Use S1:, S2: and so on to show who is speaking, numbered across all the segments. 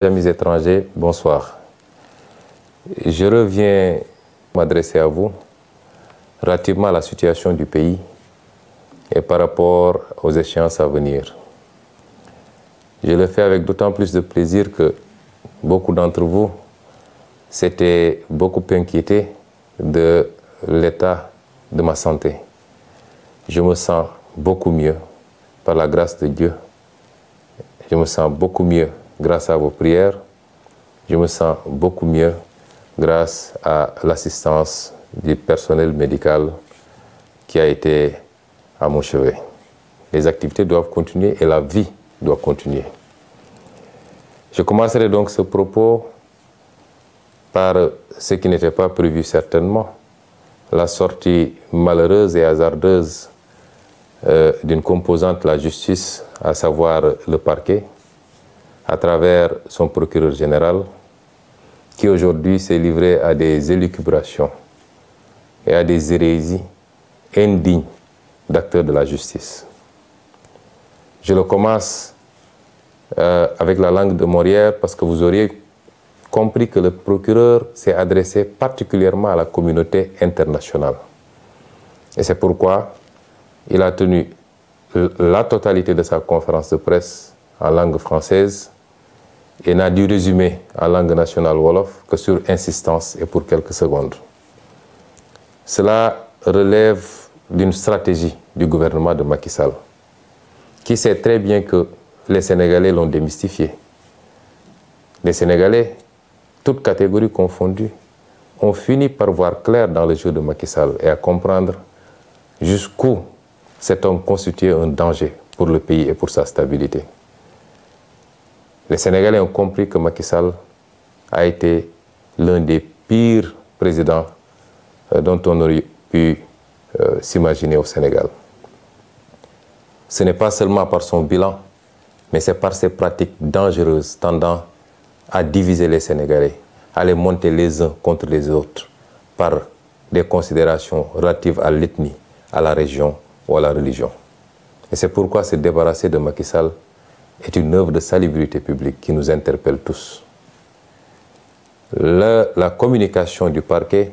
S1: Amis étrangers, bonsoir. Je reviens m'adresser à vous relativement à la situation du pays et par rapport aux échéances à venir. Je le fais avec d'autant plus de plaisir que beaucoup d'entre vous s'étaient beaucoup inquiétés de l'état de ma santé. Je me sens beaucoup mieux par la grâce de Dieu. Je me sens beaucoup mieux grâce à vos prières. Je me sens beaucoup mieux grâce à l'assistance du personnel médical qui a été à mon chevet. Les activités doivent continuer et la vie doit continuer. Je commencerai donc ce propos par ce qui n'était pas prévu certainement, la sortie malheureuse et hasardeuse d'une composante de la justice, à savoir le parquet, à travers son procureur général, qui aujourd'hui s'est livré à des élucubrations et à des hérésies indignes d'acteurs de la justice. Je le commence avec la langue de Molière parce que vous auriez compris que le procureur s'est adressé particulièrement à la communauté internationale. Et c'est pourquoi il a tenu la totalité de sa conférence de presse en langue française et n'a dû résumer en langue nationale wolof que sur insistance et pour quelques secondes. Cela relève d'une stratégie du gouvernement de Macky Sall, qui sait très bien que les Sénégalais l'ont démystifié. Les Sénégalais, toutes catégories confondues, ont fini par voir clair dans le jeu de Macky Sall et à comprendre jusqu'où cet homme constituait un danger pour le pays et pour sa stabilité. Les Sénégalais ont compris que Macky Sall a été l'un des pires présidents dont on aurait pu s'imaginer au Sénégal. Ce n'est pas seulement par son bilan, mais c'est par ses pratiques dangereuses tendant à diviser les Sénégalais, à les monter les uns contre les autres par des considérations relatives à l'ethnie, à la région ou à la religion. Et c'est pourquoi se débarrasser de Macky Sall est une œuvre de salubrité publique qui nous interpelle tous. La communication du parquet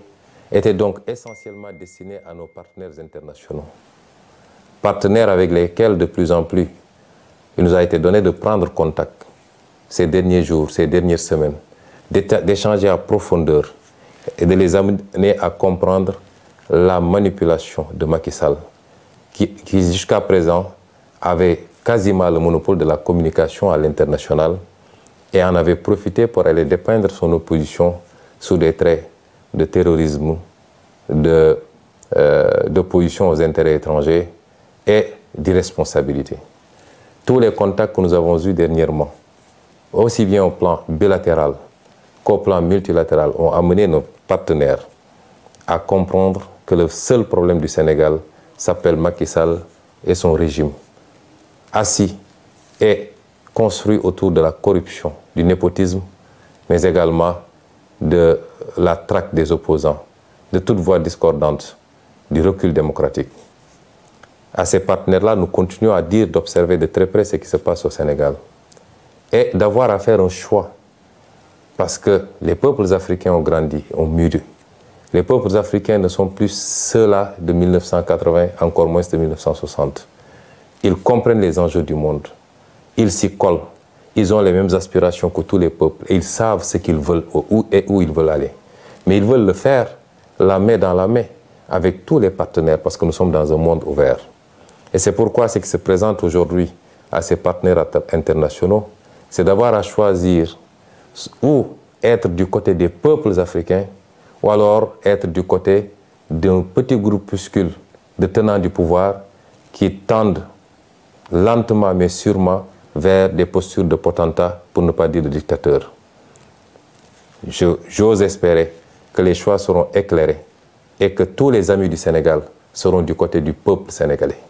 S1: était donc essentiellement destinée à nos partenaires internationaux. Partenaires avec lesquels, de plus en plus, il nous a été donné de prendre contact ces derniers jours, ces dernières semaines, d'échanger à profondeur et de les amener à comprendre la manipulation de Macky Sall, qui jusqu'à présent avait quasiment le monopole de la communication à l'international et en avait profité pour aller dépeindre son opposition sous des traits de terrorisme, d'opposition aux intérêts étrangers et d'irresponsabilité. Tous les contacts que nous avons eus dernièrement, aussi bien au plan bilatéral qu'au plan multilatéral, ont amené nos partenaires à comprendre que le seul problème du Sénégal s'appelle Macky Sall et son régime, assis et construit autour de la corruption, du népotisme, mais également de la traque des opposants, de toute voix discordante, du recul démocratique. À ces partenaires-là, nous continuons à dire d'observer de très près ce qui se passe au Sénégal et d'avoir à faire un choix, parce que les peuples africains ont grandi, ont mûri. Les peuples africains ne sont plus ceux-là de 1980, encore moins de 1960. Ils comprennent les enjeux du monde. Ils s'y collent. Ils ont les mêmes aspirations que tous les peuples. Et ils savent ce qu'ils veulent et où ils veulent aller. Mais ils veulent le faire la main dans la main avec tous les partenaires parce que nous sommes dans un monde ouvert. Et c'est pourquoi ce qui se présente aujourd'hui à ces partenaires internationaux, c'est d'avoir à choisir ou être du côté des peuples africains ou alors être du côté d'un petit groupuscule de tenants du pouvoir qui tendent lentement mais sûrement vers des postures de potentats, pour ne pas dire de dictateurs. J'ose espérer que les choix seront éclairés et que tous les amis du Sénégal seront du côté du peuple sénégalais.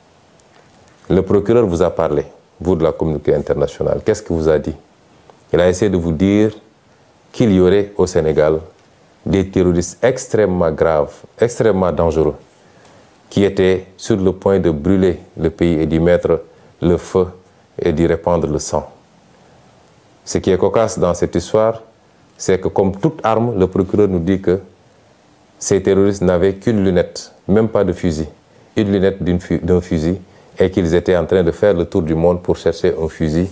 S1: Le procureur vous a parlé, vous de la communauté internationale. Qu'est-ce qu'il vous a dit? Il a essayé de vous dire qu'il y aurait au Sénégal des terroristes extrêmement graves, extrêmement dangereux, qui étaient sur le point de brûler le pays et d'y mettre le feu et d'y répandre le sang. Ce qui est cocasse dans cette histoire, c'est que comme toute arme, le procureur nous dit que ces terroristes n'avaient qu'une lunette, même pas de fusil, une lunette d'un fusil, et qu'ils étaient en train de faire le tour du monde pour chercher un fusil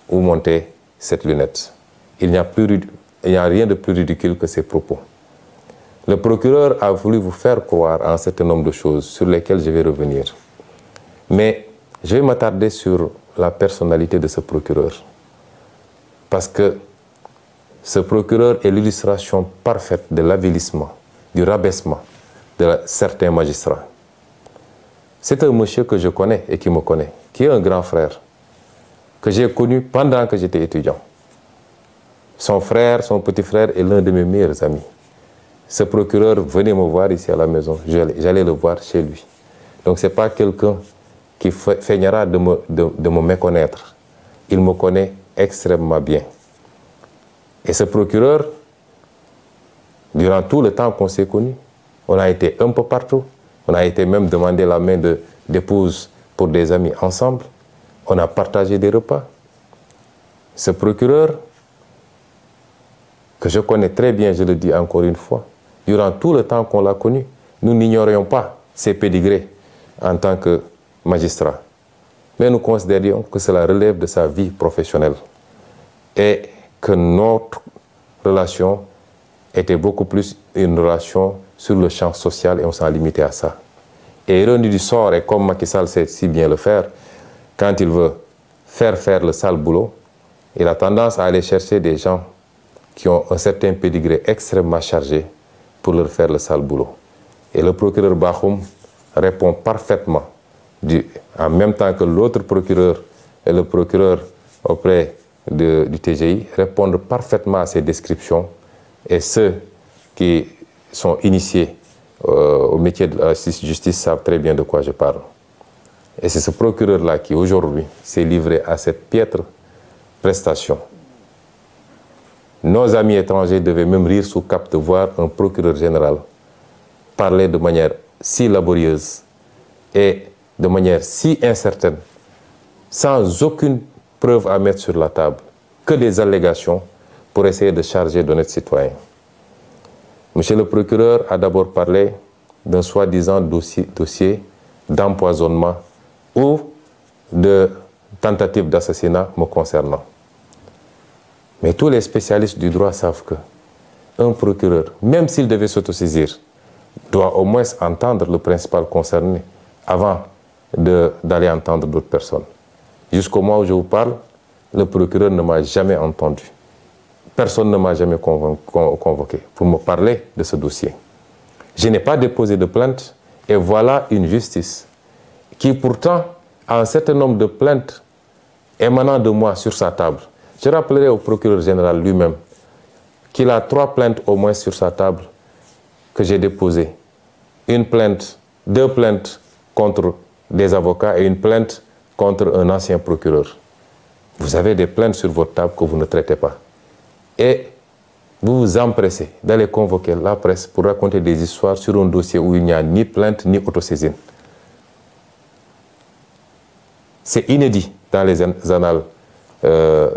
S1: où monter cette lunette. Il n'y a rien de plus ridicule que ces propos. Le procureur a voulu vous faire croire à un certain nombre de choses sur lesquelles je vais revenir. Mais je vais m'attarder sur la personnalité de ce procureur. Parce que ce procureur est l'illustration parfaite de l'avilissement, du rabaissement de certains magistrats. C'est un monsieur que je connais et qui me connaît, qui est un grand frère, que j'ai connu pendant que j'étais étudiant. Son frère, son petit frère est l'un de mes meilleurs amis. Ce procureur venait me voir ici à la maison, j'allais le voir chez lui. Donc ce n'est pas quelqu'un qui feignera de me méconnaître. Il me connaît extrêmement bien. Et ce procureur, durant tout le temps qu'on s'est connus, on a été un peu partout. On a été même demander la main d'épouse pour des amis ensemble. On a partagé des repas. Ce procureur, que je connais très bien, je le dis encore une fois, durant tout le temps qu'on l'a connu, nous n'ignorions pas ses pédigrés en tant que magistrat. Mais nous considérions que cela relève de sa vie professionnelle et que notre relation était beaucoup plus une relation sur le champ social et on s'en limitait à ça. Et ironie du sort, et comme Macky Sall sait si bien le faire, quand il veut faire le sale boulot, il a tendance à aller chercher des gens qui ont un certain pédigré extrêmement chargé pour leur faire le sale boulot. Et le procureur Bakhoum répond parfaitement, en même temps que l'autre procureur et le procureur auprès du TGI, répondent parfaitement à ces descriptions. Et ceux qui sont initiés au métier de la justice savent très bien de quoi je parle. Et c'est ce procureur-là qui, aujourd'hui, s'est livré à cette piètre prestation. Nos amis étrangers devaient même rire sous cap de voir un procureur général parler de manière si laborieuse et de manière si incertaine, sans aucune preuve à mettre sur la table, que des allégations pour essayer de charger d'honnêtes citoyens. Monsieur le procureur a d'abord parlé d'un soi-disant dossier d'empoisonnement ou de tentative d'assassinat me concernant. Mais tous les spécialistes du droit savent qu'un procureur, même s'il devait s'autosaisir, doit au moins entendre le principal concerné avant d'aller entendre d'autres personnes. Jusqu'au moment où je vous parle, le procureur ne m'a jamais entendu. Personne ne m'a jamais convoqué pour me parler de ce dossier. Je n'ai pas déposé de plainte et voilà une justice qui pourtant a un certain nombre de plaintes émanant de moi sur sa table. Je rappellerai au procureur général lui-même qu'il a 3 plaintes au moins sur sa table que j'ai déposées. Une plainte, 2 plaintes contre des avocats et une plainte contre un ancien procureur. Vous avez des plaintes sur votre table que vous ne traitez pas. Et vous vous empressez d'aller convoquer la presse pour raconter des histoires sur un dossier où il n'y a ni plainte ni autosaisine. C'est inédit dans les annales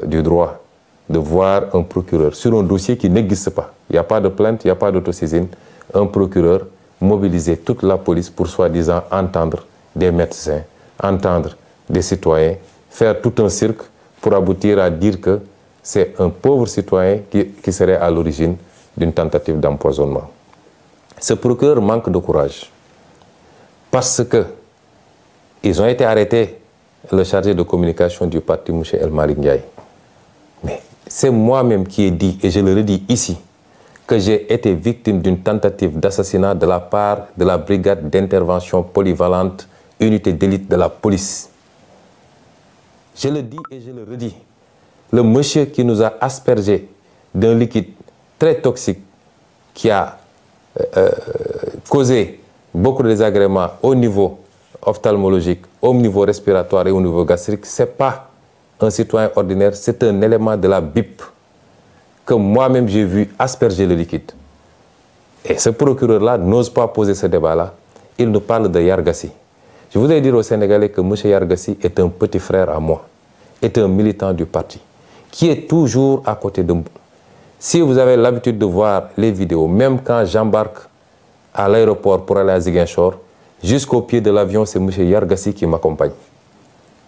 S1: du droit de voir un procureur sur un dossier qui n'existe pas. Il n'y a pas de plainte, il n'y a pas d'autosaisine. Un procureur mobiliser toute la police pour soi-disant entendre des médecins, entendre des citoyens, faire tout un cirque pour aboutir à dire que c'est un pauvre citoyen qui serait à l'origine d'une tentative d'empoisonnement. Ce procureur manque de courage parce qu'ils ont été arrêtés, le chargé de communication du parti, M. El Malick Ndiaye. Mais c'est moi-même qui ai dit, et je le redis ici, que j'ai été victime d'une tentative d'assassinat de la part de la brigade d'intervention polyvalente, unité d'élite de la police. Je le dis et je le redis. Le monsieur qui nous a aspergé d'un liquide très toxique qui a causé beaucoup de désagréments au niveau ophtalmologique, au niveau respiratoire et au niveau gastrique, ce n'est pas un citoyen ordinaire, c'est un élément de la BIP que moi-même j'ai vu asperger le liquide. Et ce procureur-là n'ose pas poser ce débat-là. Il nous parle de Yargassi. Je voudrais dire aux Sénégalais que M. Yargassi est un petit frère à moi, est un militant du parti, qui est toujours à côté de vous. Si vous avez l'habitude de voir les vidéos, même quand j'embarque à l'aéroport pour aller à Ziguinchor, jusqu'au pied de l'avion, c'est M. Yargassi qui m'accompagne.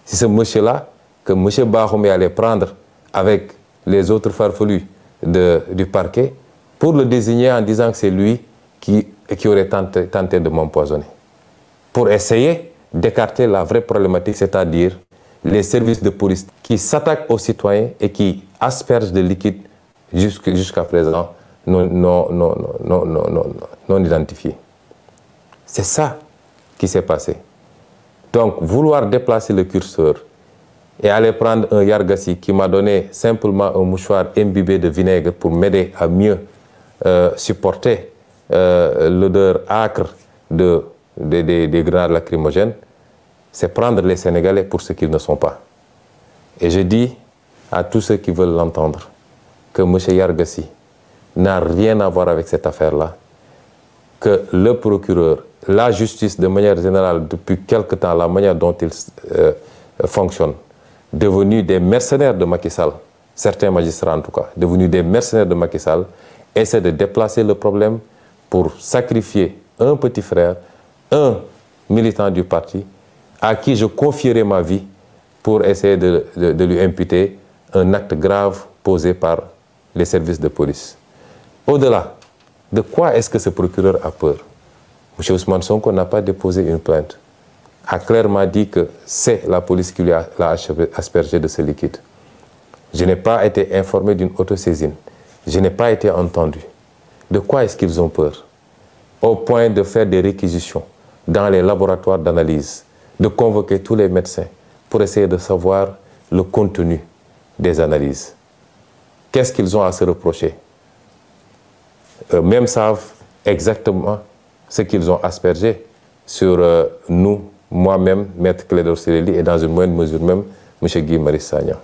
S1: C'est ce monsieur-là que M. Bahoum allait prendre avec les autres farfelus du parquet pour le désigner en disant que c'est lui qui aurait tenté de m'empoisonner. Pour essayer d'écarter la vraie problématique, c'est-à-dire les services de police qui s'attaquent aux citoyens et qui aspergent de liquide jusqu'à présent non identifiés. C'est ça qui s'est passé. Donc, vouloir déplacer le curseur et aller prendre un Yargassi qui m'a donné simplement un mouchoir imbibé de vinaigre pour m'aider à mieux supporter l'odeur âcre des grenades lacrymogènes, c'est prendre les Sénégalais pour ce qu'ils ne sont pas. Et je dis à tous ceux qui veulent l'entendre que M. Yargassi n'a rien à voir avec cette affaire-là, que le procureur, la justice de manière générale, depuis quelque temps, la manière dont ils fonctionnent, devenus des mercenaires de Macky Sall, certains magistrats en tout cas, devenus des mercenaires de Macky Sall, essaient de déplacer le problème pour sacrifier un petit frère, un militant du parti, à qui je confierai ma vie pour essayer de lui imputer un acte grave posé par les services de police. Au-delà, de quoi est-ce que ce procureur a peur? M. Ousmane Sonko n'a pas déposé une plainte, a clairement dit que c'est la police qui l'a aspergé de ce liquide. Je n'ai pas été informé d'une autosaisine. Je n'ai pas été entendu. De quoi est-ce qu'ils ont peur? Au point de faire des réquisitions dans les laboratoires d'analyse, de convoquer tous les médecins pour essayer de savoir le contenu des analyses. Qu'est-ce qu'ils ont à se reprocher? Eux-mêmes savent exactement ce qu'ils ont aspergé sur nous, moi-même, Maître Clédor Ciré Ly, et dans une moindre mesure même, M. Guy Marius Sagna.